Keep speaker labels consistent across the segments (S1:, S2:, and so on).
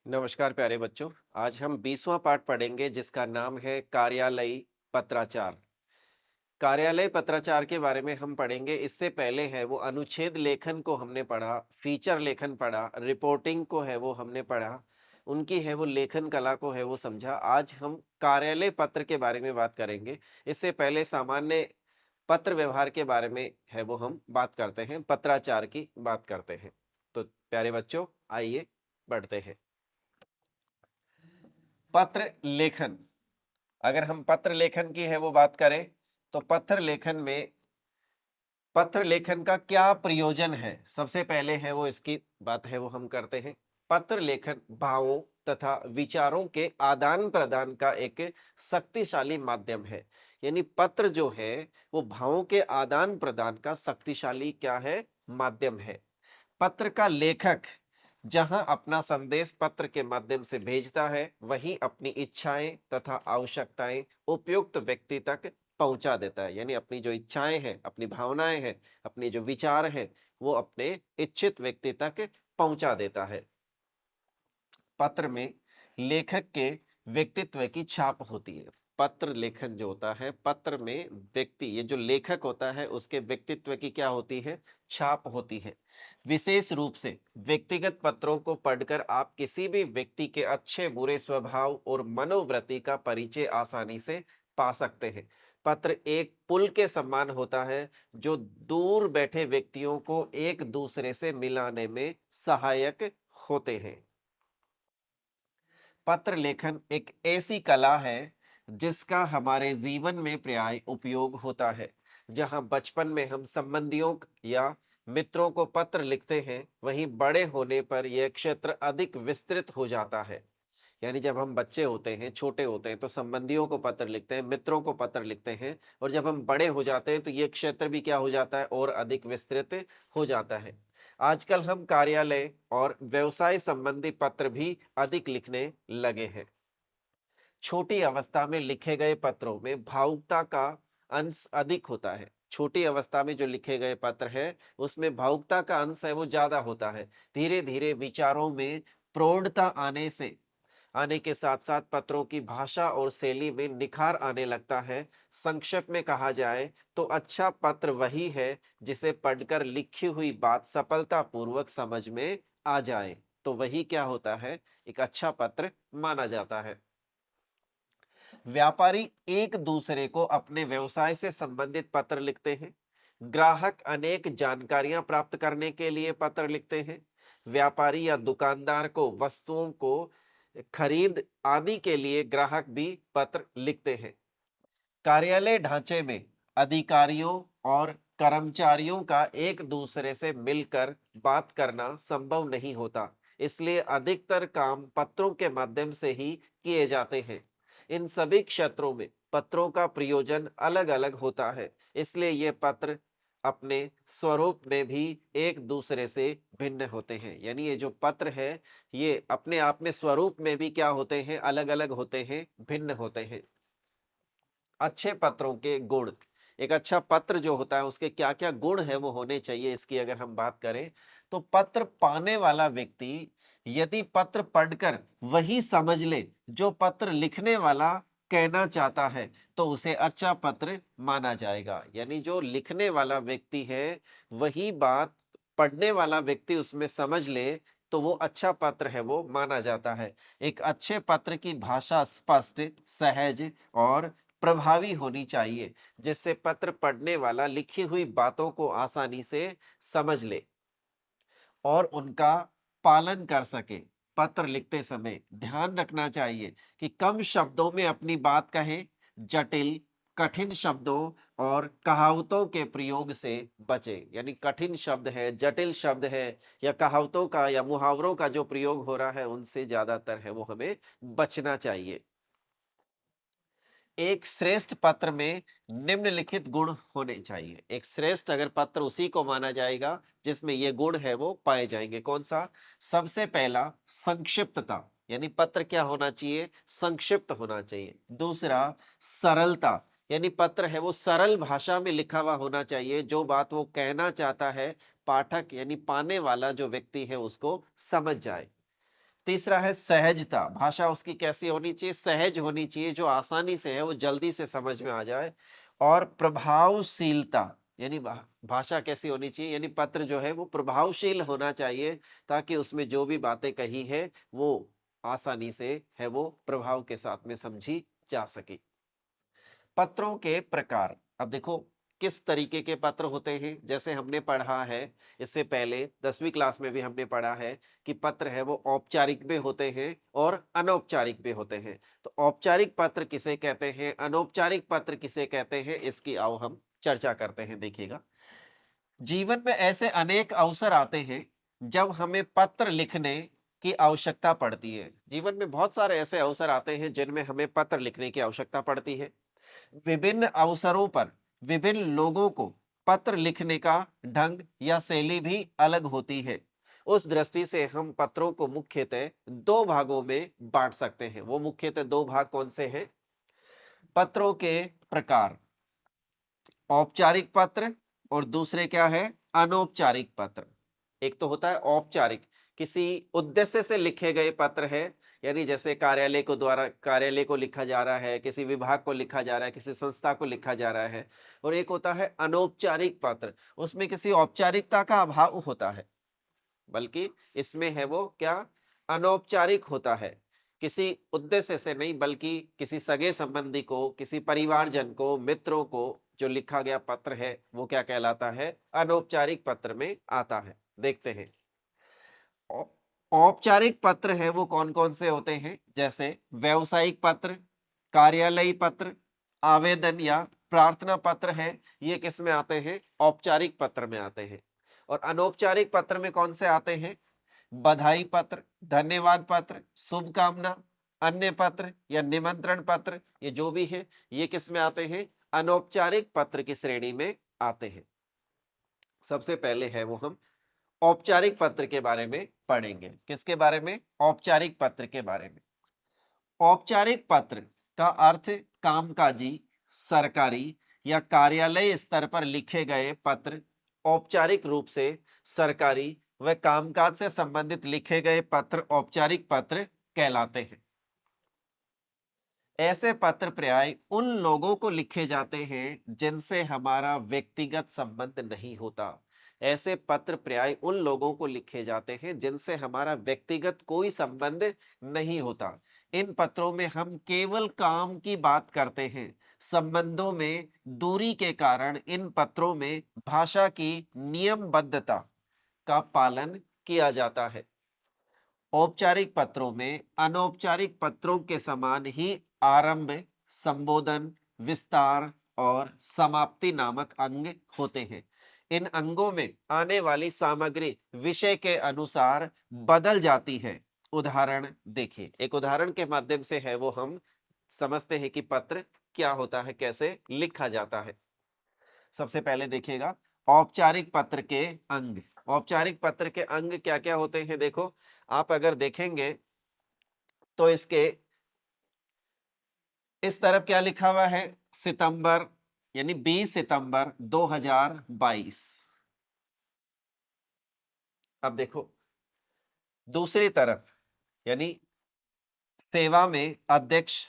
S1: नमस्कार प्यारे बच्चों। आज हम 20वां पाठ पढ़ेंगे जिसका नाम है कार्यालयी पत्राचार। कार्यालय पत्राचार के बारे में हम पढ़ेंगे। इससे पहले है वो अनुच्छेद लेखन को हमने पढ़ा, फीचर लेखन पढ़ा, रिपोर्टिंग को है वो हमने पढ़ा, उनकी है वो लेखन कला को है वो समझा। आज हम कार्यालय पत्र के बारे में बात करेंगे। इससे पहले सामान्य पत्र व्यवहार के बारे में है वो हम बात करते हैं, पत्राचार की बात करते हैं। तो प्यारे बच्चों, आइए बढ़ते हैं। पत्र लेखन। अगर हम पत्र लेखन की है वो बात करें तो पत्र लेखन का क्या प्रयोजन है, सबसे पहले है वो इसकी बात है वो हम करते हैं। पत्र लेखन भावों तथा विचारों के आदान प्रदान का एक शक्तिशाली माध्यम है। यानी पत्र जो है वो भावों के आदान प्रदान का शक्तिशाली क्या है, माध्यम है। पत्र का लेखक जहां अपना संदेश पत्र के माध्यम से भेजता है, वहीं अपनी इच्छाएं तथा आवश्यकताएं उपयुक्त व्यक्ति तक पहुंचा देता है। यानी अपनी जो इच्छाएं हैं, अपनी भावनाएं हैं, अपने जो विचार हैं, वो अपने इच्छित व्यक्ति तक पहुंचा देता है। पत्र में लेखक के व्यक्तित्व की छाप होती है। पत्र लेखन जो होता है, पत्र में व्यक्ति, ये जो लेखक होता है, उसके व्यक्तित्व की क्या होती है, छाप होती है। विशेष रूप से व्यक्तिगत पत्रों को पढ़कर आप किसी भी व्यक्ति के अच्छे बुरे स्वभाव और मनोवृत्ति का परिचय आसानी से पा सकते हैं। पत्र एक पुल के समान होता है जो दूर बैठे व्यक्तियों को एक दूसरे से मिलाने में सहायक होते हैं। पत्र लेखन एक ऐसी कला है जिसका हमारे जीवन में प्राय उपयोग होता है। जहां बचपन में हम संबंधियों या मित्रों को पत्र लिखते हैं, वहीं बड़े होने पर यह क्षेत्र अधिक विस्तृत हो जाता है। यानी जब हम बच्चे होते हैं, छोटे होते हैं, तो संबंधियों को पत्र लिखते हैं, मित्रों को पत्र लिखते हैं, और जब हम बड़े हो जाते हैं तो ये क्षेत्र भी क्या हो जाता है, और अधिक विस्तृत हो जाता है। आजकल हम कार्यालय और व्यवसाय संबंधी पत्र भी अधिक लिखने लगे हैं। छोटी अवस्था में लिखे गए पत्रों में भावुकता का अंश अधिक होता है। छोटी अवस्था में जो लिखे गए पत्र है, उसमें भावुकता का अंश है वो ज्यादा होता है। धीरे धीरे विचारों में प्रौढ़ता आने के साथ साथ पत्रों की भाषा और शैली में निखार आने लगता है। संक्षेप में कहा जाए तो अच्छा पत्र वही है जिसे पढ़कर लिखी हुई बात सफलतापूर्वक समझ में आ जाए, तो वही क्या होता है, एक अच्छा पत्र माना जाता है। व्यापारी एक दूसरे को अपने व्यवसाय से संबंधित पत्र लिखते हैं। ग्राहक अनेक जानकारियां प्राप्त करने के लिए पत्र लिखते हैं। व्यापारी या दुकानदार को वस्तुओं को खरीद आदि के लिए ग्राहक भी पत्र लिखते हैं। कार्यालय ढांचे में अधिकारियों और कर्मचारियों का एक दूसरे से मिलकर बात करना संभव नहीं होता, इसलिए अधिकतर काम पत्रों के माध्यम से ही किए जाते हैं। इन सभी क्षेत्रों में पत्रों का प्रयोजन अलग अलग होता है, इसलिए ये पत्र अपने स्वरूप में भी एक दूसरे से भिन्न होते हैं। यानी ये जो पत्र है, ये अपने आप में स्वरूप में भी क्या होते हैं, अलग अलग होते हैं, भिन्न होते हैं। अच्छे पत्रों के गुण। एक अच्छा पत्र जो होता है उसके क्या क्या गुण है वो होने चाहिए, इसकी अगर हम बात करें तो पत्र पाने वाला व्यक्ति यदि पत्र पढ़कर वही समझ ले जो पत्र लिखने वाला कहना चाहता है, तो उसे अच्छा पत्र माना जाएगा। यानी जो लिखने वाला व्यक्ति है, वही बात पढ़ने वाला व्यक्ति उसमें समझ ले, तो वो अच्छा पत्र है वो माना जाता है। एक अच्छे पत्र की भाषा स्पष्ट, सहज और प्रभावी होनी चाहिए, जिससे पत्र पढ़ने वाला लिखी हुई बातों को आसानी से समझ ले और उनका पालन कर सके। पत्र लिखते समय ध्यान रखना चाहिए कि कम शब्दों में अपनी बात कहें। जटिल, कठिन शब्दों और कहावतों के प्रयोग से बचे। यानी कठिन शब्द है, जटिल शब्द है, या कहावतों का या मुहावरों का जो प्रयोग हो रहा है, उनसे ज्यादातर है वो हमें बचना चाहिए। एक श्रेष्ठ पत्र में निम्नलिखित गुण होने चाहिए। एक श्रेष्ठ अगर पत्र उसी को माना जाएगा जिसमें ये गुण है वो पाए जाएंगे। कौन सा? सबसे पहला संक्षिप्तता, यानी पत्र क्या होना चाहिए, संक्षिप्त होना चाहिए। दूसरा सरलता, यानी पत्र है वो सरल भाषा में लिखा हुआ होना चाहिए, जो बात वो कहना चाहता है पाठक यानी पाने वाला जो व्यक्ति है उसको समझ जाए। तीसरा है सहजता, भाषा उसकी कैसी होनी चाहिए, सहज होनी चाहिए, जो आसानी से है वो जल्दी से समझ में आ जाए। और प्रभावशीलता, यानी भाषा कैसी होनी चाहिए, यानी पत्र जो है वो प्रभावशील होना चाहिए, ताकि उसमें जो भी बातें कही है वो आसानी से है वो प्रभाव के साथ में समझी जा सके। पत्रों के प्रकार, अब देखो किस तरीके के पत्र होते हैं। जैसे हमने पढ़ा है इससे पहले 10वीं क्लास में भी हमने पढ़ा है कि पत्र है वो औपचारिक भी होते हैं और अनौपचारिक भी होते हैं। तो औपचारिक पत्र किसे कहते हैं, अनौपचारिक पत्र किसे कहते हैं, इसकी आओ हम चर्चा करते हैं। देखिएगा, जीवन में ऐसे अनेक अवसर आते हैं जब हमें पत्र लिखने की आवश्यकता पड़ती है। जीवन में बहुत सारे ऐसे अवसर आते हैं जिनमें हमें पत्र लिखने की आवश्यकता पड़ती है। विभिन्न अवसरों पर विभिन्न लोगों को पत्र लिखने का ढंग या शैली भी अलग होती है। उस दृष्टि से हम पत्रों को मुख्यतः दो भागों में बांट सकते हैं। वो मुख्यतः दो भाग कौन से हैं? पत्रों के प्रकार, औपचारिक पत्र, और दूसरे क्या है, अनौपचारिक पत्र। एक तो होता है औपचारिक, किसी उद्देश्य से लिखे गए पत्र है, यानी जैसे कार्यालय को लिखा जा रहा है, किसी विभाग को लिखा जा रहा है, किसी संस्था को लिखा जा रहा है। और एक होता है अनौपचारिक पत्र, उसमें किसी औपचारिकता का अभाव होता है, बल्कि इसमें है वो क्या, अनौपचारिक होता है। किसी उद्देश्य से नहीं, बल्कि किसी सगे संबंधी को, किसी परिवारजन को, मित्रों को जो लिखा गया पत्र है वो क्या कहलाता है, अनौपचारिक पत्र में आता है। देखते हैं औ- औपचारिक पत्र है वो कौन कौन से होते हैं। जैसे व्यवसायिक पत्र, कार्यालयी पत्र, आवेदन या प्रार्थना पत्र है, ये किस में आते हैं, औपचारिक पत्र में आते हैं। और अनौपचारिक पत्र में कौन से आते हैं, बधाई पत्र, धन्यवाद पत्र, शुभकामना, अन्य पत्र या निमंत्रण पत्र, ये जो भी है ये किस में आते हैं, अनौपचारिक पत्र की श्रेणी में आते हैं। सबसे पहले है वो हम औपचारिक पत्र के बारे में पढ़ेंगे। किसके बारे में, औपचारिक पत्र के बारे में। औपचारिक पत्र का अर्थ कामकाजी, सरकारी या कार्यालय स्तर पर लिखे गए पत्र। औपचारिक रूप से सरकारी व कामकाज से संबंधित लिखे गए पत्र औपचारिक पत्र कहलाते हैं। ऐसे पत्र प्राय उन लोगों को लिखे जाते हैं जिनसे हमारा व्यक्तिगत संबंध नहीं होता। ऐसे पत्र प्राय उन लोगों को लिखे जाते हैं जिनसे हमारा व्यक्तिगत कोई संबंध नहीं होता। इन पत्रों में हम केवल काम की बात करते हैं। संबंधों में दूरी के कारण इन पत्रों में भाषा की नियमबद्धता का पालन किया जाता है। औपचारिक पत्रों में अनौपचारिक पत्रों के समान ही आरंभ, संबोधन, विस्तार और समाप्ति नामक अंग होते हैं। इन अंगों में आने वाली सामग्री विषय के अनुसार बदल जाती है। उदाहरण देखिए, एक उदाहरण के माध्यम से है वो हम समझते हैं कि पत्र क्या होता है, कैसे लिखा जाता है। सबसे पहले देखिएगा, औपचारिक पत्र के अंग। औपचारिक पत्र के अंग क्या क्या होते हैं, देखो आप अगर देखेंगे तो इसके इस तरफ क्या लिखा हुआ है, सितंबर, यानी 20 सितंबर 2022। अब देखो दूसरी तरफ, यानी सेवा में अध्यक्ष,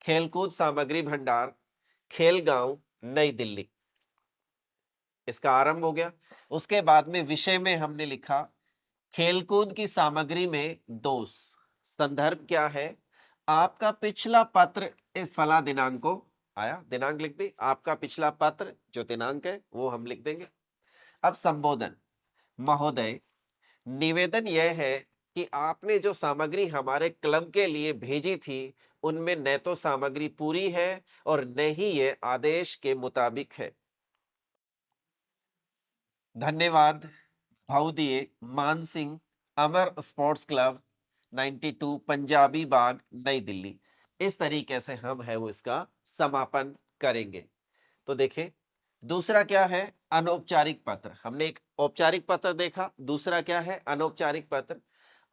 S1: खेलकूद सामग्री भंडार, खेलगांव, नई दिल्ली। इसका आरंभ हो गया। उसके बाद में विषय में हमने लिखा खेलकूद की सामग्री में दोष। संदर्भ क्या है, आपका पिछला पत्र इस फला दिनांक को आया, दिनांक लिख दी, आपका पिछला पत्र जो दिनांक है वो हम लिख देंगे। अब संबोधन, महोदय, निवेदन यह है कि आपने जो सामग्री हमारे क्लब के लिए भेजी थी उनमें न तो सामग्री पूरी है और न ही ये आदेश के मुताबिक है। धन्यवाद, भाउदिए, मान सिंह, अमर स्पोर्ट्स क्लब, 92, पंजाबी बाग, नई दिल्ली। इस तरीके से हम है वो इसका समापन करेंगे। तो देखें, दूसरा क्या है, अनौपचारिक पत्र। हमने एक औपचारिक पत्र देखा, दूसरा क्या है, अनौपचारिक पत्र।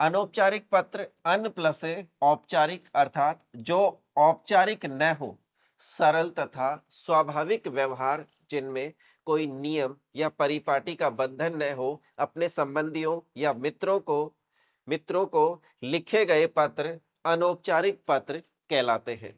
S1: अनौपचारिक पत्र अन प्लस है औपचारिक, अर्थात जो औपचारिक न हो, सरल तथा स्वाभाविक व्यवहार जिनमें कोई नियम या परिपाटी का बंधन न हो, अपने संबंधियों या मित्रों को मित्रों को लिखे गए पत्र अनौपचारिक पत्र कहलाते हैं।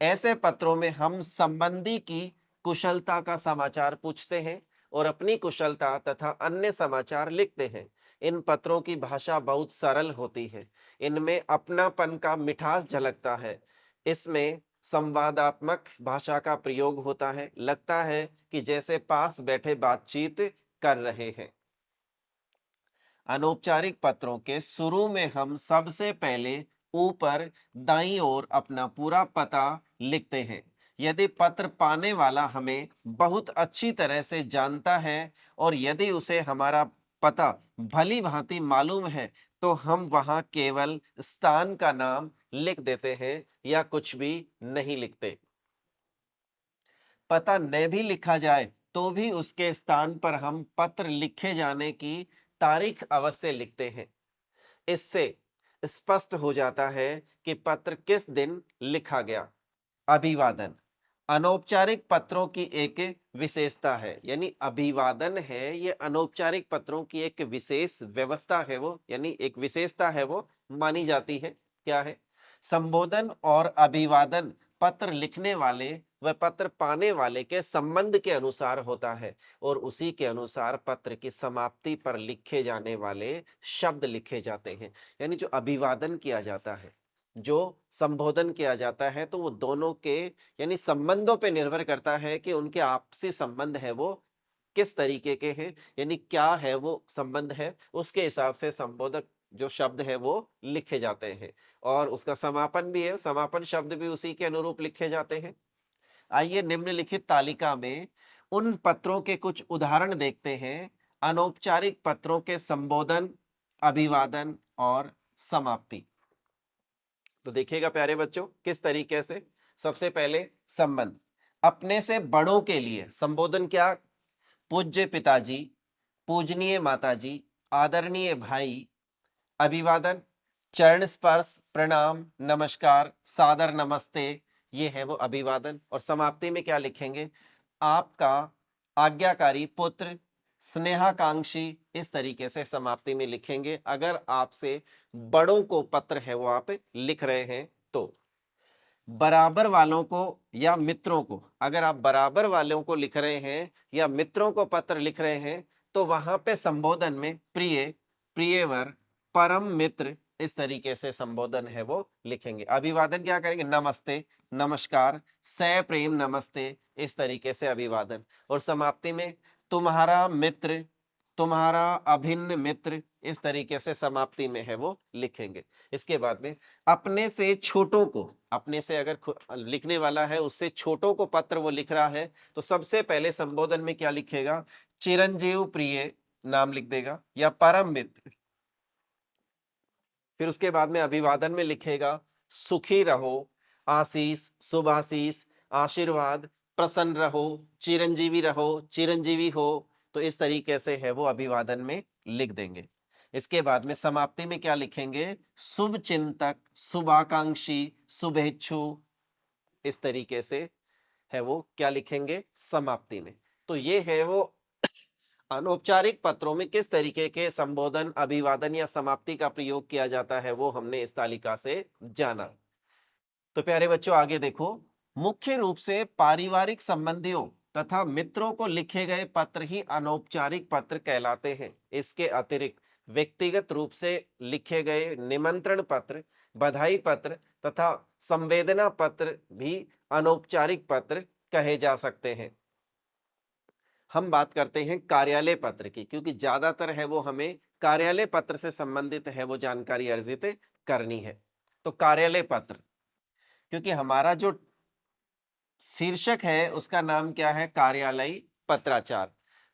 S1: ऐसे पत्रों में हम संबंधी की कुशलता का समाचार पूछते हैं और अपनी कुशलता तथा अन्य समाचार लिखते हैं। इन पत्रों की भाषा बहुत सरल होती है। इनमें अपनापन का मिठास झलकता है। इसमें संवादात्मक भाषा का प्रयोग होता है। लगता है कि जैसे पास बैठे बातचीत कर रहे हैं। अनौपचारिक पत्रों के शुरू में हम सबसे पहले ऊपर दाईं ओर अपना पूरा पता लिखते हैं। यदि पत्र पाने वाला हमें बहुत अच्छी तरह से जानता है और यदि उसे हमारा पता भली भांति मालूम है तो हम वहां केवल स्थान का नाम लिख देते हैं या कुछ भी नहीं लिखते। पता न भी लिखा जाए तो भी उसके स्थान पर हम पत्र लिखे जाने की तारीख अवश्य लिखते हैं। इससे स्पष्ट हो जाता है कि पत्र किस दिन लिखा गया। अभिवादन अनौपचारिक पत्रों की एक विशेषता है, यानी अभिवादन है ये अनौपचारिक पत्रों की एक विशेष व्यवस्था है, वो यानी एक विशेषता है, वो मानी जाती है। क्या है? संबोधन और अभिवादन पत्र लिखने वाले व पत्र पाने वाले के संबंध के अनुसार होता है और उसी के अनुसार पत्र की समाप्ति पर लिखे जाने वाले शब्द लिखे जाते हैं। यानी जो अभिवादन किया जाता है, जो संबोधन किया जाता है, तो वो दोनों के यानी संबंधों पे निर्भर करता है कि उनके आपसी संबंध है वो किस तरीके के हैं, यानी क्या है वो संबंध है, उसके हिसाब से संबोधक जो शब्द है वो लिखे जाते हैं। और उसका समापन भी है, समापन शब्द भी उसी के अनुरूप लिखे जाते हैं। आइए निम्नलिखित तालिका में उन पत्रों के कुछ उदाहरण देखते हैं। अनौपचारिक पत्रों के संबोधन, अभिवादन और समाप्ति। तो देखिएगा प्यारे बच्चों किस तरीके से। सबसे पहले संबंध, अपने से बड़ों के लिए संबोधन क्या? पूज्य पिताजी, पूजनीय माताजी, आदरणीय भाई। अभिवादन, चरण स्पर्श, प्रणाम, नमस्कार, सादर नमस्ते, ये है वो अभिवादन। और समाप्ति में क्या लिखेंगे? आपका आज्ञाकारी पुत्र, स्नेहाकांक्षी, इस तरीके से समाप्ति में लिखेंगे अगर आपसे बड़ों को पत्र है वो आप लिख रहे हैं तो। बराबर वालों को या मित्रों को, अगर आप बराबर वालों को लिख रहे हैं या मित्रों को पत्र लिख रहे हैं तो वहां पे संबोधन में प्रिय, प्रियवर, परम मित्र, इस तरीके से संबोधन है वो लिखेंगे। अभिवादन क्या करेंगे? नमस्ते, नमस्कार, सप्रेम नमस्ते, इस तरीके से अभिवादन। और समाप्ति में तुम्हारा मित्र, तुम्हारा अभिन्न मित्र, इस तरीके से समाप्ति में है वो लिखेंगे। इसके बाद में अपने से छोटों को, अपने से अगर लिखने वाला है उससे छोटों को पत्र वो लिख रहा है तो सबसे पहले संबोधन में क्या लिखेगा? चिरंजीव प्रिय नाम लिख देगा या परम मित्र। फिर उसके बाद में अभिवादन में लिखेगा सुखी रहो, आशीष, शुभाशीष, आशीर्वाद, प्रसन्न रहो, चिरंजीवी रहो, चिरंजीवी हो। तो इस तरीके से है वो अभिवादन में लिख देंगे। इसके बाद में समाप्ति में क्या लिखेंगे? शुभ चिंतक, शुभाकांक्षी, शुभेच्छु, इस तरीके से है वो क्या लिखेंगे समाप्ति में। तो ये है वो अनौपचारिक पत्रों में किस तरीके के संबोधन, अभिवादन या समाप्ति का प्रयोग किया जाता है वो हमने इस तालिका से जाना। तो प्यारे बच्चों आगे देखो, मुख्य रूप से पारिवारिक संबंधियों तथा मित्रों को लिखे गए पत्र ही अनौपचारिक पत्र कहलाते हैं। इसके अतिरिक्त व्यक्तिगत रूप से लिखे गए निमंत्रण पत्र, बधाई पत्र तथा संवेदना पत्र भी अनौपचारिक पत्र कहे जा सकते हैं। हम बात करते हैं कार्यालय पत्र की, क्योंकि ज्यादातर है वो हमें कार्यालय पत्र से संबंधित है वो जानकारी अर्जित करनी है। तो कार्यालय पत्र, क्योंकि हमारा जो शीर्षक है उसका नाम क्या है? कार्यालय पत्राचार।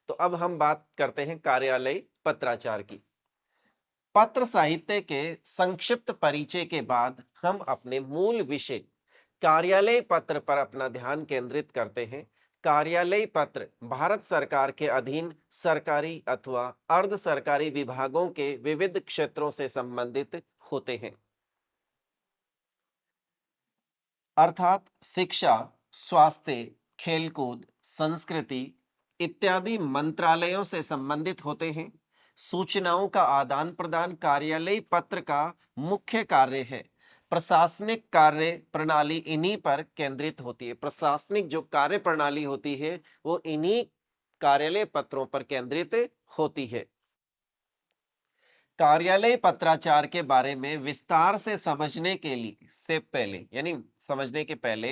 S1: तो अब हम बात करते हैं कार्यालय पत्राचार की। पत्र साहित्य के संक्षिप्त परिचय के बाद हम अपने मूल विषय कार्यालय पत्र पर अपना ध्यान केंद्रित करते हैं। कार्यालय पत्र भारत सरकार के अधीन सरकारी अथवा अर्ध सरकारी विभागों के विविध क्षेत्रों से संबंधित होते हैं, अर्थात शिक्षा, स्वास्थ्य, खेलकूद, संस्कृति इत्यादि मंत्रालयों से संबंधित होते हैं। सूचनाओं का आदान प्रदान कार्यालयीय पत्र का मुख्य कार्य है। प्रशासनिक कार्य प्रणाली इन्हीं पर केंद्रित होती है। प्रशासनिक जो कार्य प्रणाली होती है वो इन्हीं कार्यालय पत्रों पर केंद्रित होती है। कार्यालय पत्राचार के बारे में विस्तार से समझने के लिए से पहले यानी समझने के पहले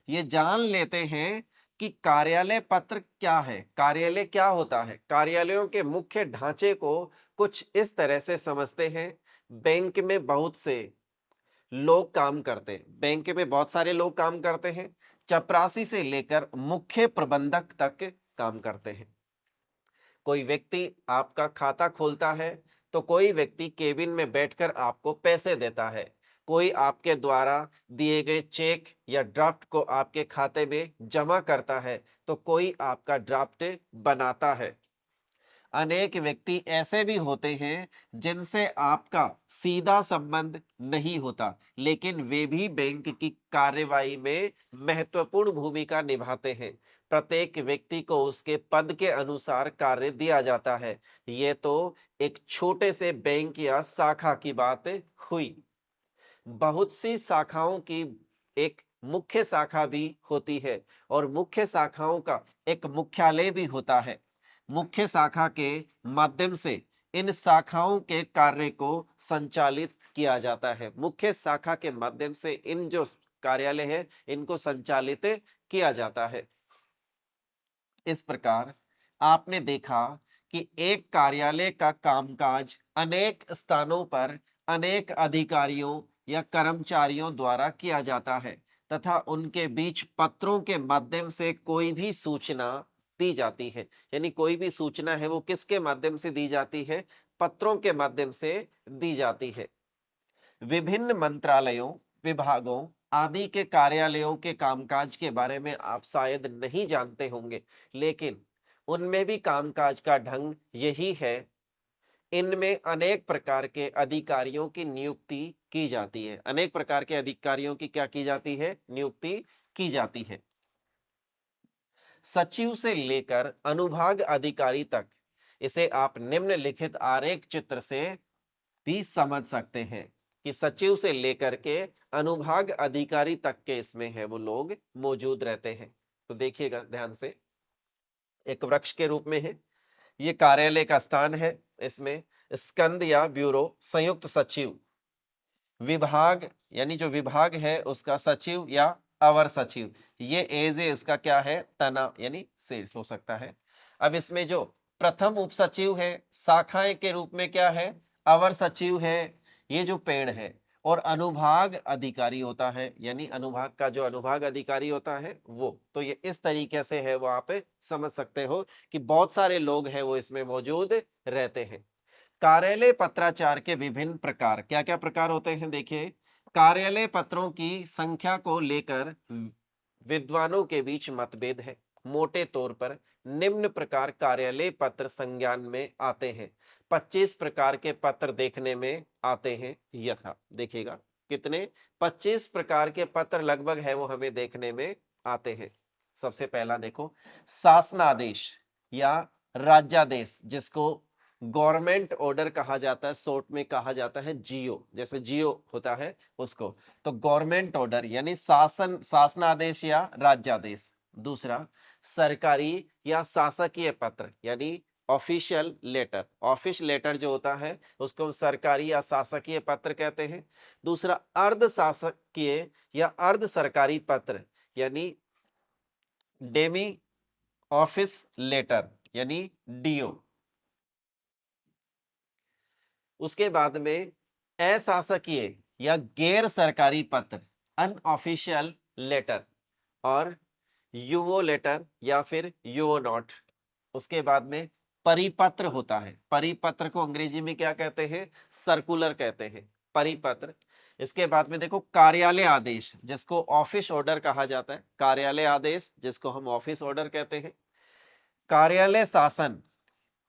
S1: ये जान लेते हैं कि कार्यालय पत्र क्या है, कार्यालय क्या होता है। कार्यालयों के मुख्य ढांचे को कुछ इस तरह से समझते हैं। बैंक में बहुत से लोग काम करते हैं, बैंक में बहुत सारे लोग काम करते हैं। चपरासी से लेकर मुख्य प्रबंधक तक काम करते हैं। कोई व्यक्ति आपका खाता खोलता है तो कोई व्यक्ति केबिन में बैठकर आपको पैसे देता है। कोई आपके द्वारा दिए गए चेक या ड्राफ्ट को आपके खाते में जमा करता है तो कोई आपका ड्राफ्ट बनाता है। अनेक व्यक्ति ऐसे भी होते हैं जिनसे आपका सीधा संबंध नहीं होता, लेकिन वे भी बैंक की कार्यवाही में महत्वपूर्ण भूमिका निभाते हैं। प्रत्येक व्यक्ति को उसके पद के अनुसार कार्य दिया जाता है। ये तो एक छोटे से बैंक या शाखा की बात हुई। बहुत सी शाखाओं की एक मुख्य शाखा भी होती है और मुख्य शाखाओं का एक मुख्यालय भी होता है। मुख्य शाखा के माध्यम से इन शाखाओं के कार्य को संचालित किया जाता है। मुख्य शाखा के माध्यम से इन जो कार्यालय है इनको संचालित किया जाता है। इस प्रकार आपने देखा कि एक कार्यालय का कामकाज अनेक स्थानों पर अनेक अधिकारियों या कर्मचारियों द्वारा किया जाता है तथा उनके बीच पत्रों के माध्यम से कोई भी सूचना दी जाती है। यानी कोई भी सूचना है वो किसके माध्यम से दी जाती है? पत्रों के माध्यम से दी जाती है। विभिन्न मंत्रालयों, विभागों आदि के कार्यालयों के कामकाज के बारे में आप शायद नहीं जानते होंगे, लेकिन उनमें भी कामकाज का ढंग यही है। इनमें अनेक प्रकार के अधिकारियों की नियुक्ति की जाती है। अनेक प्रकार के अधिकारियों की क्या की जाती है? नियुक्ति की जाती है। सचिव से लेकर अनुभाग अधिकारी तक, इसे आप निम्नलिखित आरेख चित्र से भी समझ सकते हैं कि सचिव से लेकर के अनुभाग अधिकारी तक के इसमें है वो लोग मौजूद रहते हैं। तो देखिएगा ध्यान से, एक वृक्ष के रूप में है, ये कार्यालय का स्थान है। इसमें स्कंद या ब्यूरो, संयुक्त सचिव, विभाग यानी जो विभाग है उसका सचिव या अवर सचिव, ये एज ए इसका क्या है? तना यानी शीर्ष हो सकता है। अब इसमें जो प्रथम उप सचिव है, शाखाएं के रूप में क्या है? अवर सचिव है, ये जो पेड़ है। और अनुभाग अधिकारी होता है, यानी अनुभाग का जो अनुभाग अधिकारी होता है वो। तो ये इस तरीके से है, वो आप समझ सकते हो कि बहुत सारे लोग हैं वो इसमें मौजूद रहते हैं। कार्यालय पत्राचार के विभिन्न प्रकार, क्या क्या प्रकार होते हैं? देखिए, कार्यालय पत्रों की संख्या को लेकर विद्वानों के बीच मतभेद है। मोटे तौर पर निम्न प्रकार कार्यालय पत्र संज्ञान में आते हैं। 25 प्रकार के पत्र देखने में आते हैं। यथा देखिएगा कितने? 25 प्रकार के पत्र लगभग है वो हमें देखने में आते हैं। सबसे पहला देखो, शासनादेश या राज्यादेश, जिसको गवर्नमेंट ऑर्डर कहा जाता है, शॉर्ट में कहा जाता है जीओ, जैसे जीओ होता है उसको। तो गवर्नमेंट ऑर्डर यानी शासनादेश या राज्यादेश। दूसरा, सरकारी या शासकीय पत्र यानी ऑफिशियल लेटर। ऑफिस लेटर जो होता है उसको हम सरकारी या शासकीय पत्र कहते हैं। दूसरा, अर्ध शासकीय या अर्ध सरकारी पत्र यानी डेमी ऑफिस लेटर यानी डीओ। उसके बाद में अशासकीय या गैर सरकारी पत्र, अनऑफिशियल लेटर, और यूओ लेटर या फिर यूओ नोट। उसके बाद में परिपत्र होता है। परिपत्र को अंग्रेजी में क्या कहते हैं? सर्कुलर कहते हैं, परिपत्र। इसके बाद में देखो, कार्यालय आदेश, जिसको ऑफिस ऑर्डर कहा जाता है। कार्यालय आदेश जिसको हम ऑफिस ऑर्डर कहते हैं। कार्यालय शासन,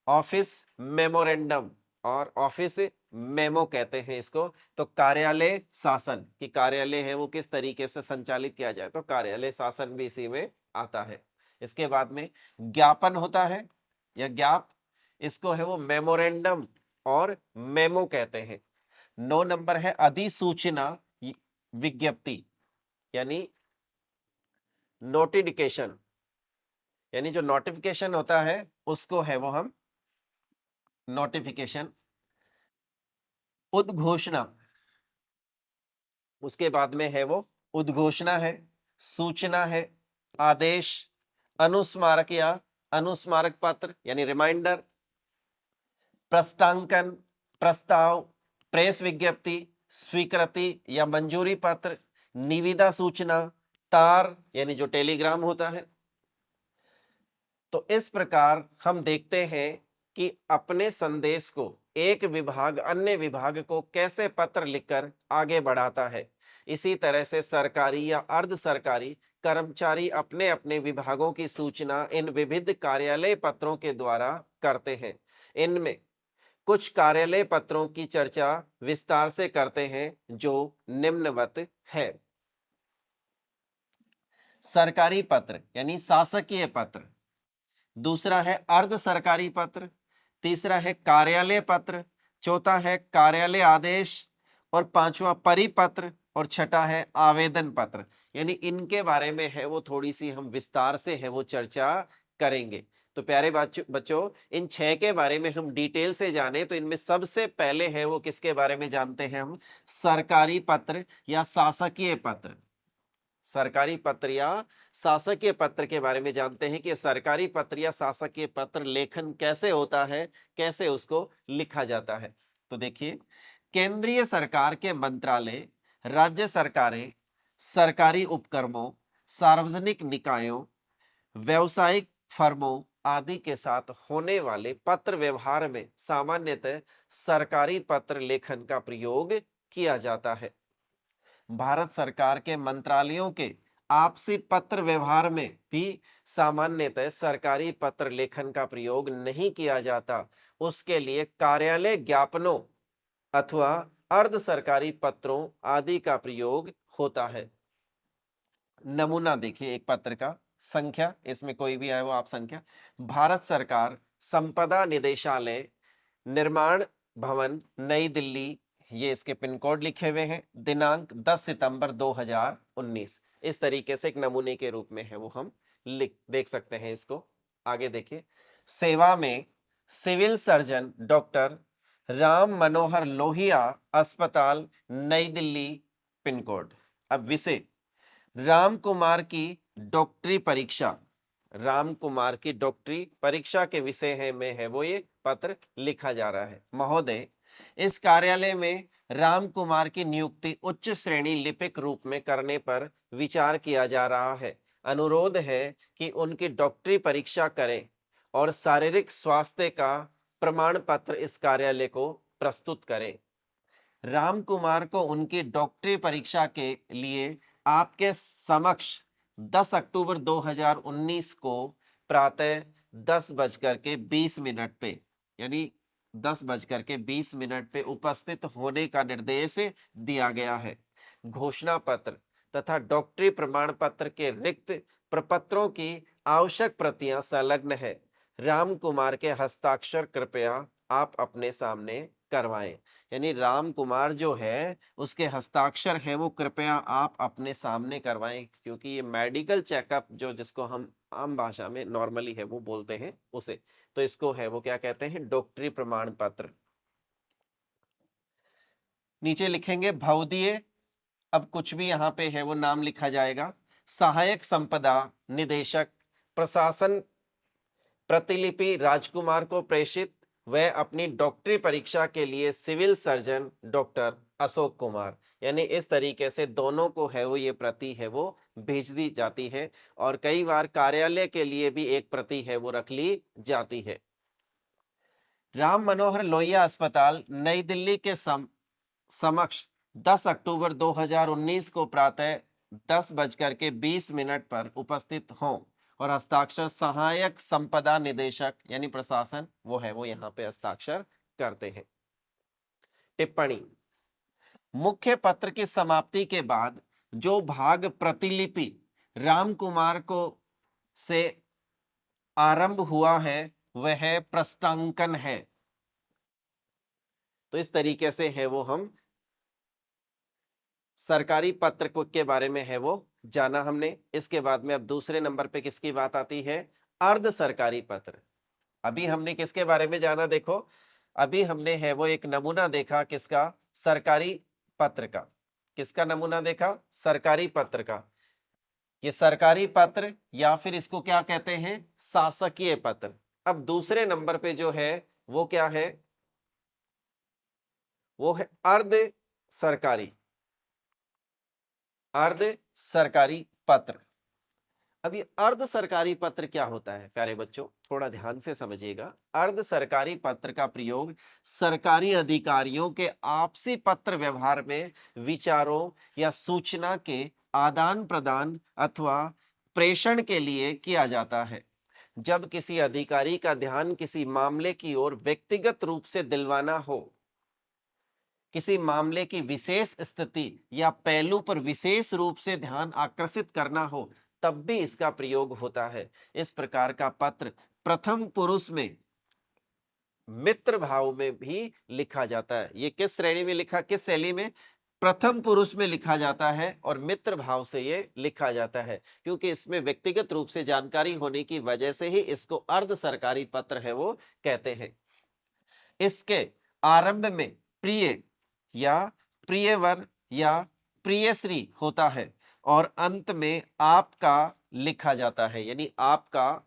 S1: ऑफिस मेमोरेंडम और ऑफिस मेमो कहते हैं इसको। तो कार्यालय शासन कि कार्यालय है वो किस तरीके से संचालित किया जाए, तो कार्यालय शासन भी इसी में आता है। इसके बाद में ज्ञापन होता है या ज्ञाप, इसको है वो मेमोरेंडम और मेमो कहते हैं। 9 नंबर है अधिसूचना विज्ञप्ति यानी नोटिफिकेशन, यानी जो नोटिफिकेशन होता है उसको है वो हम नोटिफिकेशन। उद्घोषणा, उसके बाद में है वो उद्घोषणा है, सूचना है, आदेश, अनुस्मारक या अनुस्मारक पत्र यानी रिमाइंडर, प्रस्तांकन, प्रस्ताव, प्रेस विज्ञप्ति, स्वीकृति या मंजूरी पत्र, निविदा सूचना, तार यानी जो टेलीग्राम होता है। तो इस प्रकार हम देखते हैं कि अपने संदेश को एक विभाग अन्य विभाग को कैसे पत्र लिखकर आगे बढ़ाता है। इसी तरह से सरकारी या अर्ध सरकारी कर्मचारी अपने अपने विभागों की सूचना इन विविध कार्यालय पत्रों के द्वारा करते हैं। इनमें कुछ कार्यालय पत्रों की चर्चा विस्तार से करते हैं जो निम्नवत है। सरकारी पत्र यानी शासकीय पत्र, दूसरा है अर्ध सरकारी पत्र, तीसरा है कार्यालय पत्र, चौथा है कार्यालय आदेश और पांचवा परिपत्र और छठा है आवेदन पत्र। यानी इनके बारे में है वो थोड़ी सी हम विस्तार से है वो चर्चा करेंगे। तो प्यारे बच्चों इन 6 के बारे में हम डिटेल से जाने तो इनमें सबसे पहले है वो किसके बारे में जानते हैं हम, सरकारी पत्र या शासकीय पत्र। सरकारी पत्र या शासकीय पत्र के बारे में जानते हैं कि सरकारी पत्र या शासकीय पत्र लेखन कैसे होता है, कैसे उसको लिखा जाता है। तो देखिए, केंद्रीय सरकार के मंत्रालय, राज्य सरकारें, सरकारी उपक्रमों, सार्वजनिक निकायों, व्यावसायिक फर्मों आदि के साथ होने वाले पत्र व्यवहार में सामान्यतः सरकारी पत्र लेखन का प्रयोग किया जाता है। भारत सरकार के मंत्रालयों के आपसी पत्र व्यवहार में भी सामान्यतः सरकारी पत्र लेखन का प्रयोग नहीं किया जाता। उसके लिए कार्यालय ज्ञापनों अथवा अर्ध सरकारी पत्रों आदि का प्रयोग होता है। नमूना देखिए एक पत्र का, संख्या, इसमें कोई भी आए वो आप संख्या। भारत सरकार संपदा निदेशालय, निर्माण भवन, नई दिल्ली, ये इसके पिन कोड लिखे हुए हैं, दिनांक 10 सितंबर 2019। इस तरीके से एक नमूने के रूप में है वो हम लिख देख सकते हैं इसको। आगे देखिए, सेवा में civil surgeon doctor Ram Manohar Lohia, अस्पताल, नई दिल्ली, पिन कोड। अब विषय, राम कुमार की डॉक्टरी परीक्षा, राम कुमार की डॉक्टरी परीक्षा के विषय है में है वो ये पत्र लिखा जा रहा है। महोदय, इस कार्यालय में राम कुमार की नियुक्ति उच्च श्रेणी लिपिक रूप में करने पर विचार किया जा रहा है। अनुरोध है कि उनकी डॉक्टरी परीक्षा करें और शारीरिक स्वास्थ्य का प्रमाण पत्र इस कार्यालय को प्रस्तुत करें। राम कुमार को उनकी डॉक्टरी परीक्षा के लिए आपके समक्ष 10 अक्टूबर 2019 को प्रातः 10:20 पे यानी 10:20 पे उपस्थित होने का निर्देश दिया गया है। घोषणा पत्र तथा डॉक्टरी प्रमाण पत्र के रिक्त प्रपत्रों की आवश्यक प्रतियां संलग्न है। राम कुमार के हस्ताक्षर कृपया आप अपने सामने करवाएं। यानी राम कुमार जो है उसके हस्ताक्षर है वो कृपया आप अपने सामने करवाएं, क्योंकि ये मेडिकल चेकअप जो जिसको हम आम भाषा में नॉर्मली है वो बोलते हैं उसे, तो इसको है वो क्या कहते हैं, डॉक्टरी प्रमाण पत्र। नीचे लिखेंगे भवदीय, अब कुछ भी यहाँ पे है वो नाम लिखा जाएगा। सहायक संपदा निदेशक प्रशासन प्रतिलिपि राजकुमार को प्रेषित, वह अपनी डॉक्टरी परीक्षा के लिए civil surgeon doctor Ashok Kumar. यानी इस तरीके से दोनों को है वो ये प्रति है वो भेज दी जाती है और कई बार कार्यालय के लिए भी एक प्रति है वो रख ली जाती है। राम मनोहर लोहिया अस्पताल, नई दिल्ली के समक्ष 10 अक्टूबर 2019 को प्रातः 10:20 पर उपस्थित हों और हस्ताक्षर सहायक संपदा निदेशक यानी प्रशासन वो है वो यहाँ पे हस्ताक्षर करते हैं। टिप्पणी, मुख्य पत्र की समाप्ति के बाद जो भाग प्रतिलिपि राम कुमार को से आरंभ हुआ है वह प्रस्तांकन है। तो इस तरीके से है वो हम सरकारी पत्र को के बारे में है वो जाना हमने। इसके बाद में अब दूसरे नंबर पे किसकी बात आती है? अर्ध सरकारी पत्र। अभी हमने किसके बारे में जाना? देखो, अभी हमने है वो एक नमूना देखा किसका? सरकारी पत्र का। किसका नमूना देखा? सरकारी पत्र का। ये सरकारी पत्र या फिर इसको क्या कहते हैं? शासकीय पत्र। अब दूसरे नंबर पे जो है वो क्या है? वो है अर्ध सरकारी, अर्ध सरकारी पत्र। अब ये अर्ध सरकारी पत्र क्या होता है प्यारे बच्चों? थोड़ा ध्यान से समझिएगा। अर्ध सरकारी पत्र का प्रयोग सरकारी अधिकारियों के आपसी पत्र व्यवहार में विचारों या सूचना के आदान प्रदान अथवा प्रेषण के लिए किया जाता है। जब किसी अधिकारी का ध्यान किसी मामले की ओर व्यक्तिगत रूप से दिलवाना हो, किसी मामले की विशेष स्थिति या पहलू पर विशेष रूप से ध्यान आकर्षित करना हो, तब भी इसका प्रयोग होता है। इस प्रकार का पत्र प्रथम पुरुष में मित्र भाव में भी लिखा जाता है। ये किस श्रेणी में लिखा, किस शैली में? प्रथम पुरुष में लिखा जाता है और मित्र भाव से ये लिखा जाता है, क्योंकि इसमें व्यक्तिगत रूप से जानकारी होने की वजह से ही इसको अर्ध सरकारी पत्र है वो कहते हैं। इसके आरंभ में प्रिय या प्रियवर या प्रियश्री होता है और अंत में आपका लिखा जाता है। यानी आपका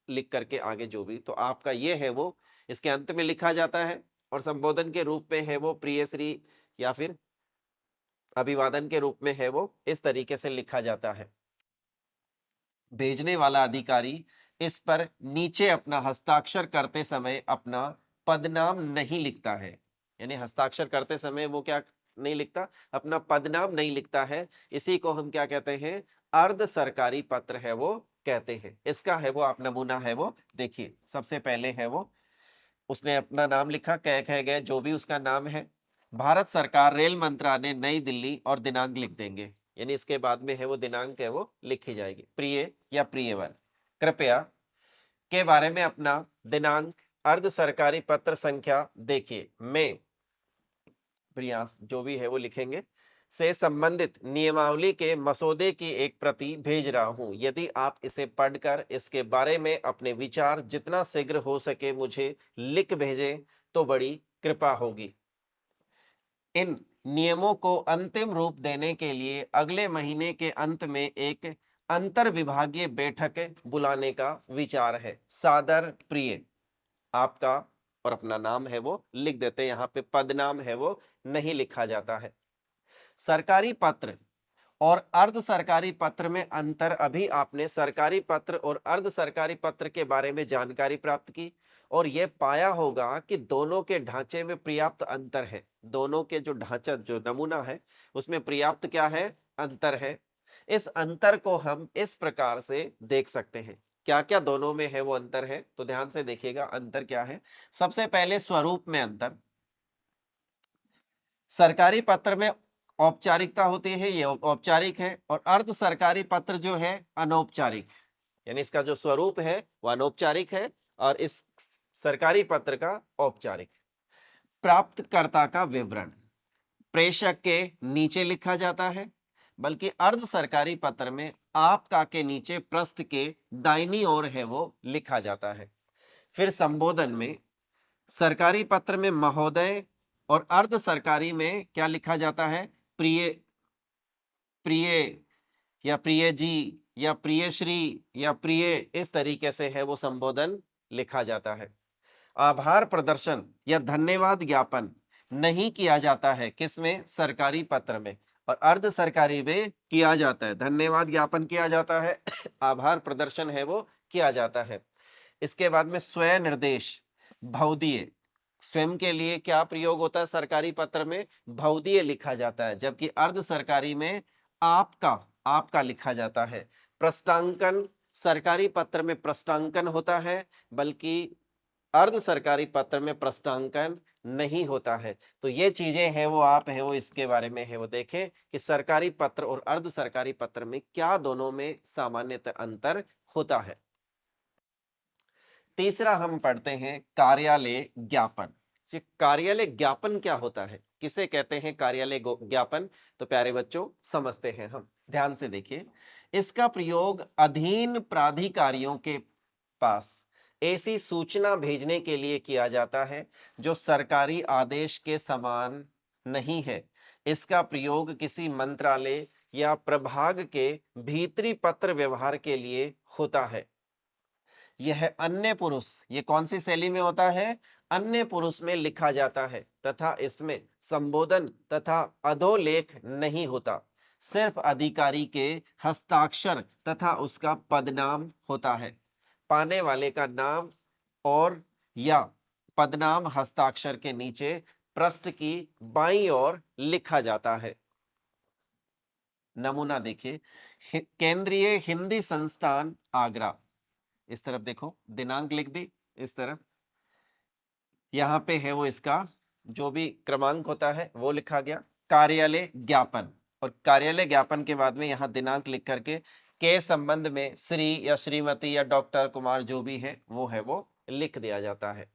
S1: लिख करके आगे जो भी, तो आपका ये है वो इसके अंत में लिखा जाता है और संबोधन के रूप में है वो प्रियश्री या फिर अभिवादन के रूप में है वो इस तरीके से लिखा जाता है। भेजने वाला अधिकारी इस पर नीचे अपना हस्ताक्षर करते समय अपना पदनाम नहीं लिखता है। यानी हस्ताक्षर करते समय वो क्या नहीं लिखता? अपना पदनाम नहीं लिखता है। इसी को हम क्या कहते हैं? अर्ध सरकारी पत्र है वो कहते हैं। इसका है वो आप नमूना है वो देखिए। सबसे पहले है वो उसने अपना नाम लिखा, कह कह गए जो भी उसका नाम है। भारत सरकार रेल मंत्रालय नई दिल्ली और दिनांक लिख देंगे। यानी इसके बाद में है वो दिनांक है वो लिखी जाएगी। प्रिय या प्रियवर, कृपया के बारे में अपना दिनांक, अर्ध सरकारी पत्र संख्या देखिए। मैं प्रयास जो भी है वो लिखेंगे से संबंधित नियमावली के मसौदे की एक प्रति भेज रहा हूं। यदि आप इसे पढ़कर इसके बारे में अपने विचार जितना शीघ्र हो सके मुझे लिख भेजें तो बड़ी कृपा होगी। इन नियमों को अंतिम रूप देने के लिए अगले महीने के अंत में एक अंतर विभागीय बैठक बुलाने का विचार है। सादर प्रिय, आपका और अपना नाम है वो लिख देते हैं। यहाँ पे पदनाम है वो नहीं लिखा जाता है। सरकारी पत्र और अर्ध सरकारी पत्र में अंतर। अभी आपने सरकारी पत्र और अर्ध सरकारी पत्र के बारे में जानकारी प्राप्त की और यह पाया होगा कि दोनों के ढांचे में पर्याप्त अंतर है। दोनों के जो ढांचा, जो नमूना है उसमें पर्याप्त क्या है? अंतर है। इस अंतर को हम इस प्रकार से देख सकते हैं। क्या क्या दोनों में है वो अंतर है, तो ध्यान से देखिएगा अंतर क्या है। सबसे पहले स्वरूप में अंतर। सरकारी पत्र में औपचारिकता होती है, ये औपचारिक है, और अर्ध सरकारी पत्र जो है अनौपचारिक। यानी इसका जो स्वरूप है वह अनौपचारिक है और इस सरकारी पत्र का औपचारिक। प्राप्तकर्ता का विवरण प्रेषक के नीचे लिखा जाता है, बल्कि अर्ध सरकारी पत्र में आपका के नीचे पृष्ठ के दाहिनी ओर है वो लिखा जाता है। फिर संबोधन में सरकारी पत्र में महोदय और अर्ध सरकारी में क्या लिखा जाता है? प्रिय, प्रिय या प्रिय जी या प्रिय श्री या प्रिय, इस तरीके से है वो संबोधन लिखा जाता है। आभार प्रदर्शन या धन्यवाद ज्ञापन नहीं किया जाता है किसमें? सरकारी पत्र में। और अर्ध सरकारी में किया जाता है, धन्यवाद ज्ञापन किया जाता है आभार प्रदर्शन है वो किया जाता है। इसके बाद में स्वयं निर्देश भौदीय, स्वयं के लिए क्या प्रयोग होता है? सरकारी पत्र में भौदीय लिखा जाता है, जबकि अर्ध सरकारी में आपका, आपका लिखा जाता है। प्रस्तांकन, सरकारी पत्र में प्रस्तांकन होता है, बल्कि अर्ध सरकारी पत्र में प्रस्तांकन नहीं होता है। तो ये चीजें हैं वो आप है वो इसके बारे में है वो देखें कि सरकारी पत्र और अर्ध सरकारी पत्र में क्या दोनों में सामान्यतः अंतर होता है। तीसरा हम पढ़ते हैं कार्यालय ज्ञापन। ये कार्यालय ज्ञापन क्या होता है, किसे कहते हैं कार्यालय ज्ञापन? तो प्यारे बच्चों समझते हैं हम, ध्यान से देखिए। इसका प्रयोग अधीन प्राधिकारियों के पास ऐसी सूचना भेजने के लिए किया जाता है जो सरकारी आदेश के समान नहीं है। इसका प्रयोग किसी मंत्रालय या प्रभाग के भीतरी पत्र व्यवहार के लिए होता है। यह अन्य पुरुष, ये कौन सी शैली में होता है? अन्य पुरुष में लिखा जाता है तथा इसमें संबोधन तथा अधोलेख नहीं होता। सिर्फ अधिकारी के हस्ताक्षर तथा उसका पदनाम होता है। पाने वाले का नाम और या पदनाम हस्ताक्षर के नीचे पृष्ठ की बाईं ओर लिखा जाता है। नमूना देखिए, केंद्रीय हिंदी संस्थान आगरा, इस तरफ देखो दिनांक लिख दी, इस तरफ यहाँ पे है वो इसका जो भी क्रमांक होता है वो लिखा गया। कार्यालय ज्ञापन, और कार्यालय ज्ञापन के बाद में यहाँ दिनांक लिख करके के संबंध में श्री या श्रीमती या डॉक्टर कुमार जो भी है वो लिख दिया जाता है।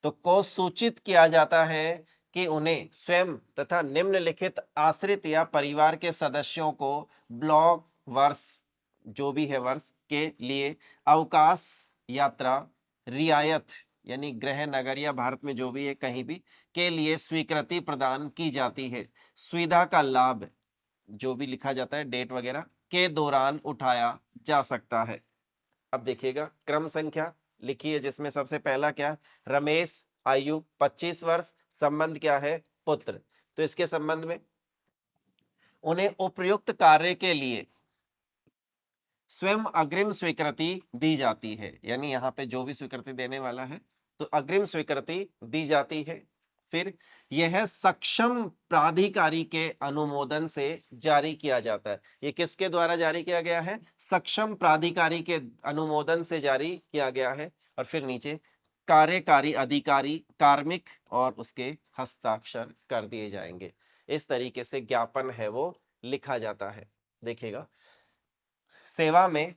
S1: तो को सूचित किया जाता है कि उन्हें स्वयं तथा निम्नलिखित आश्रित या परिवार के सदस्यों को ब्लॉक वर्ष जो भी है वर्ष के लिए अवकाश, यात्रा, रियायत यानी गृह नगर या भारत में जो भी है कहीं भी के लिए स्वीकृति प्रदान की जाती है। सुविधा का लाभ जो भी लिखा जाता है डेट वगैरह के दौरान उठाया जा सकता है। अब देखिएगा क्रम संख्या लिखी है जिसमें सबसे पहला क्या, रमेश, आयु 25 वर्ष, संबंध क्या है, पुत्र। तो इसके संबंध में उन्हें उपयुक्त कार्य के लिए स्वयं अग्रिम स्वीकृति दी जाती है, यानी यहाँ पे जो भी स्वीकृति देने वाला है तो अग्रिम स्वीकृति दी जाती है। फिर यह सक्षम प्राधिकारी के अनुमोदन से जारी किया जाता है। ये किसके द्वारा जारी किया गया है? सक्षम प्राधिकारी के अनुमोदन से जारी किया गया है। और फिर नीचे कार्यकारी अधिकारी कार्मिक और उसके हस्ताक्षर कर दिए जाएंगे। इस तरीके से ज्ञापन है वो लिखा जाता है। देखिएगा सेवा में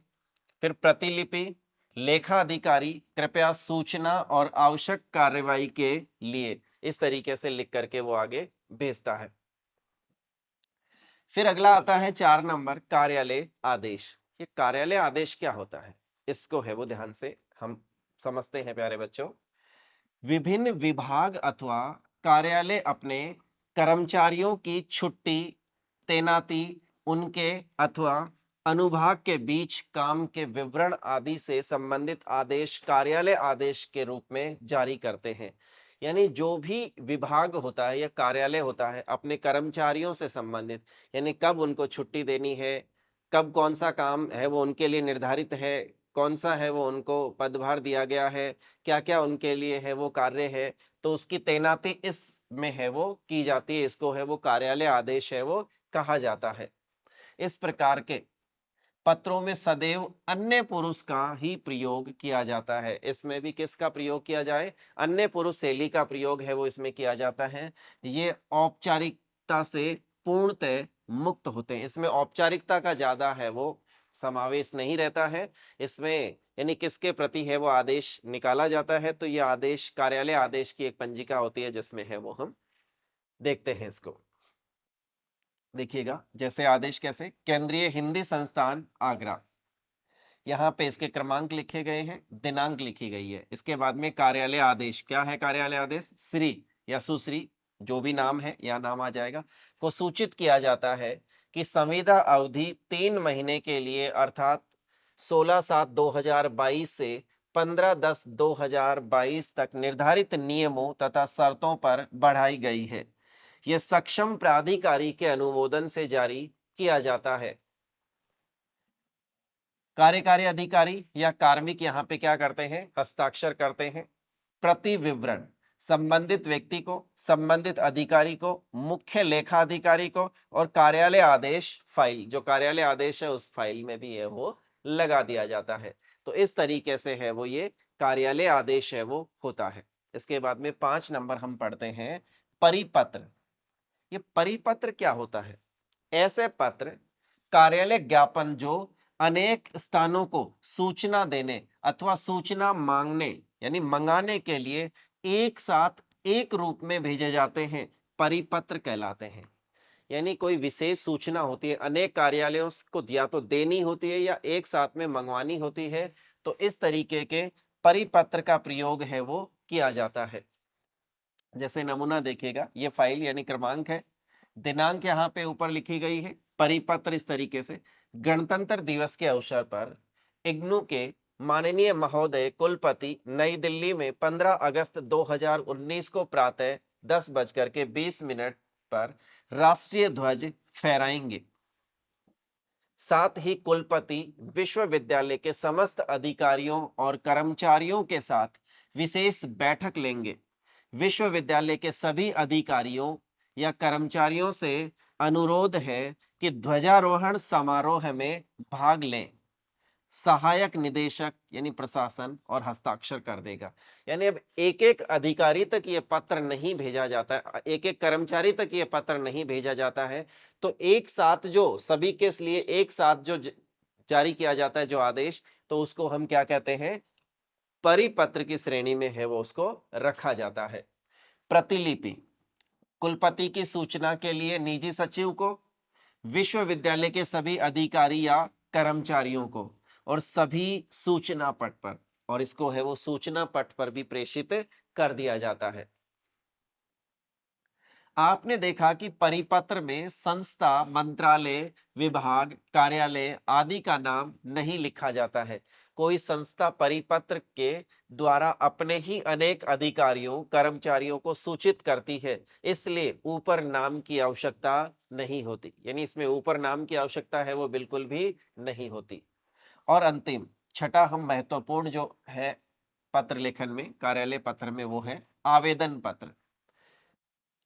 S1: फिर प्रतिलिपि, लेखा अधिकारी कृपया सूचना और आवश्यक कार्रवाई के लिए, इस तरीके से लिख करके वो आगे भेजता है। फिर अगला आता है 4 नंबर कार्यालय आदेश। ये कार्यालय आदेश क्या होता है, इसको है वो ध्यान से हम समझते हैं प्यारे बच्चों। विभिन्न विभाग अथवा कार्यालय अपने कर्मचारियों की छुट्टी, तैनाती, उनके अथवा अनुभाग के बीच काम के विवरण आदि से संबंधित आदेश कार्यालय आदेश के रूप में जारी करते हैं। यानी जो भी विभाग होता है या कार्यालय होता है अपने कर्मचारियों से संबंधित, यानी कब उनको छुट्टी देनी है, कब कौन सा काम है वो उनके लिए निर्धारित है, कौन सा है वो उनको पदभार दिया गया है, क्या क्या उनके लिए है वो कार्य है, तो उसकी तैनाती इस में है वो की जाती है। इसको है वो कार्यालय आदेश है वो कहा जाता है। इस प्रकार के पत्रों में सदैव अन्य पुरुष का ही प्रयोग किया जाता है। इसमें भी किसका प्रयोग किया जाए? अन्य पुरुष शैली का प्रयोग है वो इसमें किया जाता है। ये औपचारिकता से पूर्णतः मुक्त होते हैं। इसमें औपचारिकता का ज्यादा है वो समावेश नहीं रहता है। इसमें यानी किसके प्रति है वो आदेश निकाला जाता है, तो ये आदेश कार्यालय आदेश की एक पंजिका होती है जिसमें है वो हम देखते हैं इसको। देखिएगा जैसे आदेश कैसे, केंद्रीय हिंदी संस्थान आगरा, यहाँ पे इसके क्रमांक लिखे गए हैं, दिनांक लिखी गई है। इसके बाद में कार्यालय आदेश क्या है? कार्यालय आदेश श्री या सुश्री जो भी नाम है या नाम आ जाएगा को सूचित किया जाता है कि संविदा अवधि 3 महीने के लिए अर्थात 16/7/2022 से 15/10/2022 तक निर्धारित नियमों तथा शर्तों पर बढ़ाई गई है। यह सक्षम प्राधिकारी के अनुमोदन से जारी किया जाता है। कार्यकारी अधिकारी या कार्मिक यहाँ पे क्या करते हैं? हस्ताक्षर करते हैं। प्रति विवरण संबंधित व्यक्ति को, संबंधित अधिकारी को, मुख्य लेखा अधिकारी को और कार्यालय आदेश फाइल, जो कार्यालय आदेश है उस फाइल में भी है वो लगा दिया जाता है। तो इस तरीके से है वो ये कार्यालय आदेश है वो होता है। इसके बाद में 5 नंबर हम पढ़ते हैं परिपत्र। ये परिपत्र क्या होता है? ऐसे पत्र कार्यालय ज्ञापन जो अनेक स्थानों को सूचना देने अथवा सूचना मांगने यानी मंगाने के लिए एक साथ एक रूप में भेजे जाते हैं, परिपत्र कहलाते हैं। यानी कोई विशेष सूचना होती है, अनेक कार्यालयों को या तो देनी होती है या एक साथ में मंगवानी होती है, तो इस तरीके के परिपत्र का प्रयोग है वो किया जाता है। जैसे नमूना देखिएगा, ये फाइल यानी क्रमांक है, दिनांक यहाँ पे ऊपर लिखी गई है, परिपत्र इस तरीके से। गणतंत्र दिवस के अवसर पर इग्नू के माननीय महोदय कुलपति नई दिल्ली में 15 अगस्त 2019 को प्रातः 10:20 पर राष्ट्रीय ध्वज फहराएंगे। साथ ही कुलपति विश्वविद्यालय के समस्त अधिकारियों और कर्मचारियों के साथ विशेष बैठक लेंगे। विश्वविद्यालय के सभी अधिकारियों या कर्मचारियों से अनुरोध है कि ध्वजारोहण समारोह में भाग लें। सहायक निदेशक यानी प्रशासन और हस्ताक्षर कर देगा। यानी अब एक एक अधिकारी तक ये पत्र नहीं भेजा जाता है, एक एक कर्मचारी तक ये पत्र नहीं भेजा जाता है, तो एक साथ जो सभी के लिए एक साथ जो जारी किया जाता है जो आदेश, तो उसको हम क्या कहते हैं, परिपत्र की श्रेणी में है वो उसको रखा जाता है। प्रतिलिपि कुलपति की सूचना के लिए निजी सचिव को, विश्वविद्यालय के सभी अधिकारी या कर्मचारियों को, और सभी सूचना पट पर, और इसको है वो सूचना पट पर भी प्रेषित कर दिया जाता है। आपने देखा कि परिपत्र में संस्था, मंत्रालय, विभाग, कार्यालय आदि का नाम नहीं लिखा जाता है। कोई संस्था परिपत्र के द्वारा अपने ही अनेक अधिकारियों, कर्मचारियों को सूचित करती है, इसलिए ऊपर नाम की आवश्यकता नहीं होती। यानी इसमें ऊपर नाम की आवश्यकता है वो बिल्कुल भी नहीं होती। और अंतिम छठा हम महत्वपूर्ण जो है पत्र लेखन में, कार्यालय पत्र में, वो है आवेदन पत्र।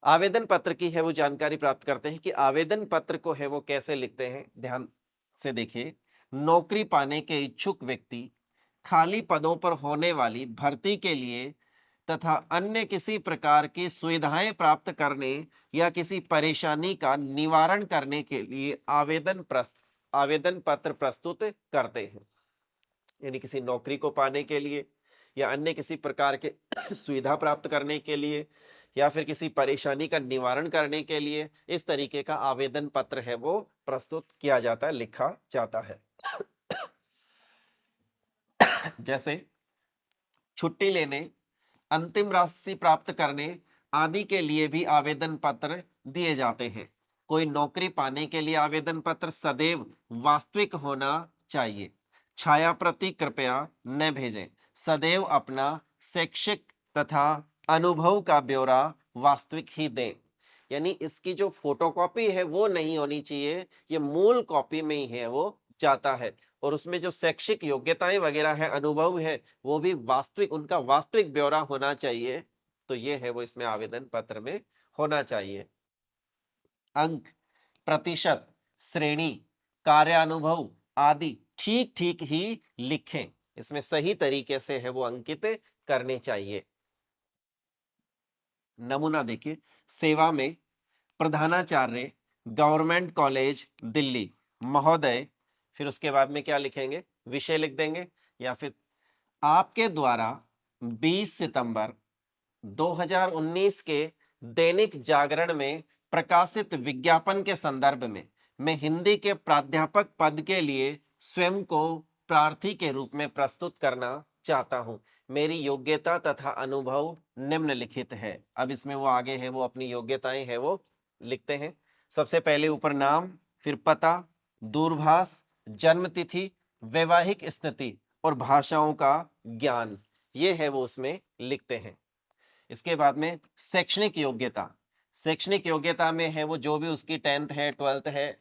S1: आवेदन पत्र की है वो जानकारी प्राप्त करते हैं कि आवेदन पत्र को है वो कैसे लिखते हैं। ध्यान से देखिए, नौकरी पाने के इच्छुक व्यक्ति खाली पदों पर होने वाली भर्ती के लिए तथा अन्य किसी प्रकार की सुविधाएं प्राप्त करने या किसी परेशानी का निवारण करने के लिए आवेदन पत्र प्रस्तुत करते हैं। यानी किसी नौकरी को पाने के लिए या अन्य किसी प्रकार के सुविधा प्राप्त करने के लिए या फिर किसी परेशानी का निवारण करने के लिए इस तरीके का आवेदन पत्र है वो प्रस्तुत किया जाता है, लिखा जाता है। जैसे छुट्टी लेने, अंतिम राशि प्राप्त करने आदि के लिए भी आवेदन पत्र दिए जाते हैं। कोई नौकरी पाने के लिए आवेदन पत्र सदैव वास्तविक होना चाहिए। छाया प्रति कृपया न भेजें। सदैव अपना शैक्षिक तथा अनुभव का ब्यौरा वास्तविक ही दें। यानी इसकी जो फोटोकॉपी है वो नहीं होनी चाहिए, ये मूल कॉपी में ही है वो जाता है, और उसमें जो शैक्षिक योग्यताएं वगैरह है, अनुभव है, वो भी वास्तविक, उनका वास्तविक ब्यौरा होना चाहिए। तो ये है वो इसमें आवेदन पत्र में होना चाहिए। अंक, प्रतिशत, श्रेणी, कार्यानुभव आदि ठीक ठीक ही लिखें। इसमें सही तरीके से है वो अंकित करने चाहिए। नमूना देखिए, सेवा में प्रधानाचार्य, गवर्नमेंट कॉलेज दिल्ली महोदय, फिर उसके बाद में क्या लिखेंगे, विषय लिख देंगे, या फिर आपके द्वारा 20 सितंबर 2019 के दैनिक जागरण में प्रकाशित विज्ञापन के संदर्भ में मैं हिंदी के प्राध्यापक पद के लिए स्वयं को प्रार्थी के रूप में प्रस्तुत करना चाहता हूं। मेरी योग्यता तथा अनुभव निम्नलिखित है। अब इसमें वो आगे है वो अपनी योग्यताएं है वो लिखते हैं। सबसे पहले ऊपर नाम, फिर पता, दूरभाष, जन्म तिथि, वैवाहिक स्थिति और भाषाओं का ज्ञान, ये है वो उसमें लिखते हैं। इसके बाद में शैक्षणिक योग्यता, शैक्षणिक योग्यता में है वो जो भी उसकी 10th है, 12th है,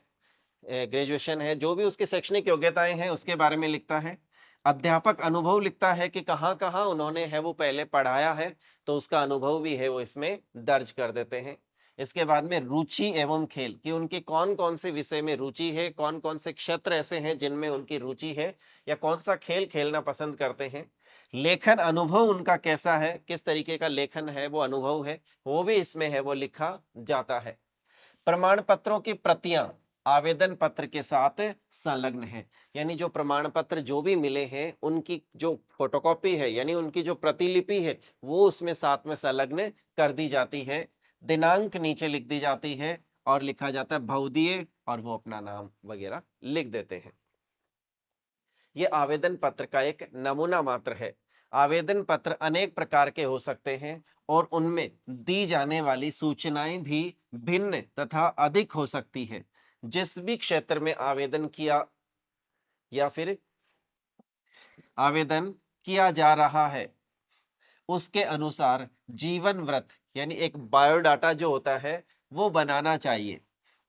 S1: ग्रेजुएशन है, जो भी उसकी शैक्षणिक योग्यताएं हैं उसके बारे में लिखता है। अध्यापक अनुभव लिखता है कि कहाँ कहाँ उन्होंने है वो पहले पढ़ाया है, तो उसका अनुभव भी है वो इसमें दर्ज कर देते हैं। इसके बाद में रुचि एवं खेल, कि उनके कौन कौन से विषय में रुचि है, कौन कौन से क्षेत्र ऐसे हैं जिनमें उनकी रुचि है, या कौन सा खेल खेलना पसंद करते हैं। लेखन अनुभव उनका कैसा है, किस तरीके का लेखन है वो अनुभव है, वो भी इसमें है वो लिखा जाता है। प्रमाण पत्रों की प्रतियां, आवेदन पत्र के साथ संलग्न है। यानी जो प्रमाण पत्र जो भी मिले हैं उनकी जो फोटोकॉपी है यानी उनकी जो प्रतिलिपि है वो उसमें साथ में संलग्न कर दी जाती है। दिनांक नीचे लिख दी जाती है और लिखा जाता है भवदीय और वो अपना नाम वगैरह लिख देते हैं। ये आवेदन पत्र का एक नमूना मात्र है। आवेदन पत्र अनेक प्रकार के हो सकते हैं और उनमें दी जाने वाली सूचनाएं भी भिन्न तथा अधिक हो सकती है। जिस भी क्षेत्र में आवेदन किया या फिर आवेदन किया जा रहा है उसके अनुसार जीवन वृत्त यानी एक बायोडाटा जो होता है वो बनाना चाहिए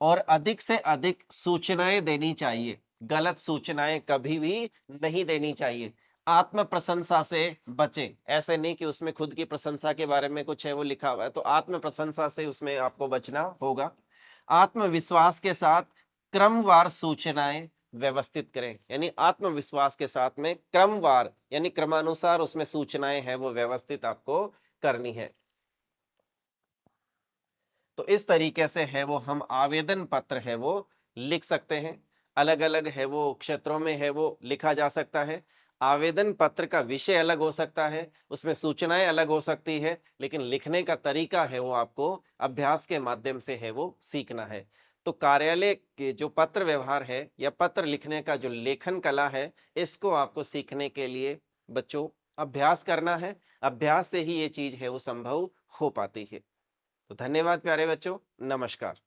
S1: और अधिक से अधिक सूचनाएं देनी चाहिए। गलत सूचनाएं कभी भी नहीं देनी चाहिए। आत्म प्रशंसा से बचें। ऐसे नहीं कि उसमें खुद की प्रशंसा के बारे में कुछ है वो लिखा हुआ है तो आत्म प्रशंसा से उसमें आपको बचना होगा। आत्मविश्वास के साथ क्रमवार सूचनाएं व्यवस्थित करें। यानी आत्मविश्वास के साथ में क्रमवार यानी क्रमानुसार उसमें सूचनाएं हैं वो व्यवस्थित आपको करनी है। तो इस तरीके से है वो हम आवेदन पत्र है वो लिख सकते हैं। अलग अलग है वो क्षेत्रों में है वो लिखा जा सकता है। आवेदन पत्र का विषय अलग हो सकता है, उसमें सूचनाएं अलग हो सकती है, लेकिन लिखने का तरीका है वो आपको अभ्यास के माध्यम से है वो सीखना है। तो कार्यालय के जो पत्र व्यवहार है या पत्र लिखने का जो लेखन कला है इसको आपको सीखने के लिए बच्चों अभ्यास करना है। अभ्यास से ही ये चीज है वो संभव हो पाती है। तो धन्यवाद प्यारे बच्चों, नमस्कार।